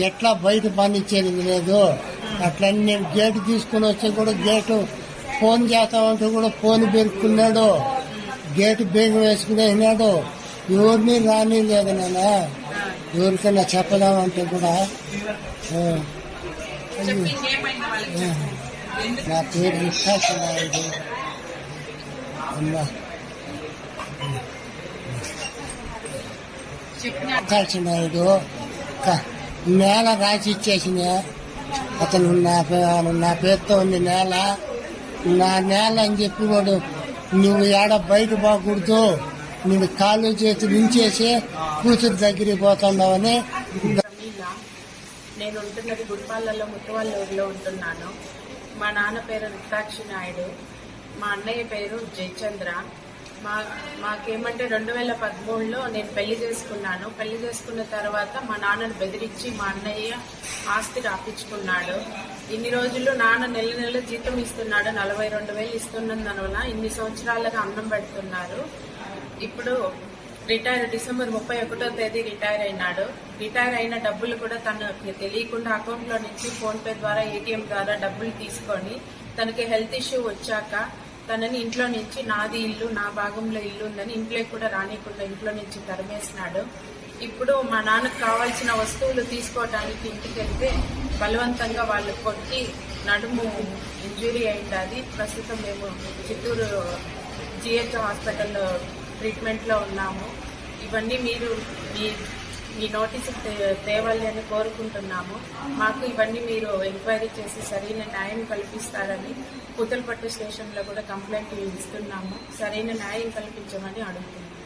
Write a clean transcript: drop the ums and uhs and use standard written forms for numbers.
ఎట్లా బయట పనిచ్చేది లేదు. అట్లని నేను గేటు తీసుకుని వచ్చి కూడా గేటు ఫోన్ చేస్తామంటే కూడా ఫోన్ పెరుక్కున్నాడు, గేటు బేగం వేసుకుని అయినాడు. ఎవరిని రాని లేదు నాన్న, ఎవరికైనా చెప్పదామంటే కూడా. నా పేరు వికాస్ నాయుడు అమ్మా. వికాస్ నాయుడు నేల రాసి ఇచ్చేసిన అతను నా పేరుతో ఉంది నేల. నా నేల అని చెప్పి వాడు నువ్వు ఏడ బయట పోకూడదు, నేను కాళ్ళు చేతులు ఉంచేసి కూతురు దగ్గరికి పోతున్నావని. నేను ఉంటున్నది గుడిపాలలో ముట్టువాళ్ళ ఊరిలో ఉంటున్నాను. మా నాన్న పేరు వికాక్షి నాయుడు, మా అన్నయ్య పేరు జయచంద్ర. మాకేమంటే 2013లో నేను పెళ్లి చేసుకున్నాను. పెళ్లి చేసుకున్న తర్వాత మా నాన్నను బెదిరించి మా అన్నయ్య ఆస్తి రాపించుకున్నాడు. ఇన్ని రోజులు నాన్న నెల నెల జీతం ఇస్తున్నాడు, 42,000 ఇస్తున్నందువల్ల ఇన్ని సంవత్సరాలుగా అన్నం పెడుతున్నారు. ఇప్పుడు డిసెంబర్ 31వ తేదీ రిటైర్ అయినాడు. రిటైర్ అయిన డబ్బులు కూడా తనకు తెలియకుండా అకౌంట్ లో నుంచి ఫోన్ పే ద్వారా ఏటీఎం ద్వారా డబ్బులు తీసుకొని తనకి హెల్త్ ఇష్యూ వచ్చాక తనని ఇంట్లో నుంచి నాది ఇల్లు, నా భాగంలో ఇల్లు ఉందని ఇంట్లోకి కూడా రానికుండా ఇంట్లో నుంచి తరిమేసినాడు. ఇప్పుడు మా నాన్నకు కావాల్సిన వస్తువులు తీసుకోవడానికి ఇంటికి వెళ్తే బలవంతంగా వాళ్ళు కొట్టి నడుము ఇంజురీ అయింది. ప్రస్తుతం మేము చిత్తూరు జిహెచ్ హాస్పిటల్లో ట్రీట్మెంట్లో ఉన్నాము. ఇవన్నీ మీరు మీ నోటీసుకు తేవాలి అని కోరుకుంటున్నాము. మాకు ఇవన్నీ మీరు ఎంక్వైరీ చేసి సరైన న్యాయం కల్పిస్తారని పుతలపట్టు స్టేషన్లో కూడా కంప్లైంట్ ఇస్తున్నాము. సరైన న్యాయం కల్పించమని అడుగుతున్నాము.